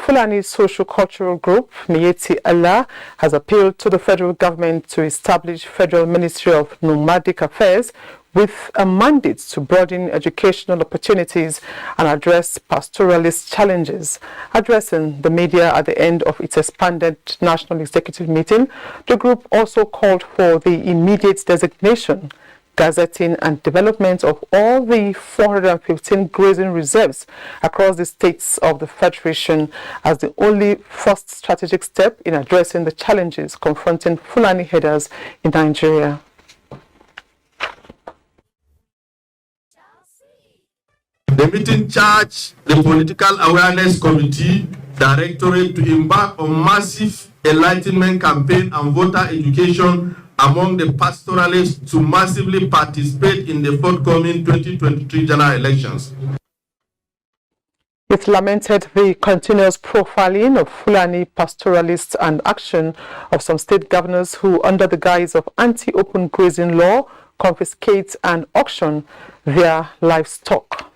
Fulani Social-Cultural Group, Miyetti Allah, has appealed to the federal government to establish Federal Ministry of Nomadic Affairs with a mandate to broaden educational opportunities and address pastoralist challenges. Addressing the media at the end of its expanded national executive meeting, the group also called for the immediate designation, gazetting and development of all the 415 grazing reserves across the states of the Federation as the only first strategic step in addressing the challenges confronting Fulani herders in Nigeria. The meeting charged the Political Awareness Committee Directorate to embark on massive enlightenment campaign and voter education among the pastoralists to massively participate in the forthcoming 2023 general elections. It lamented the continuous profiling of Fulani pastoralists and action of some state governors who, under the guise of anti-open grazing law, confiscate and auction their livestock.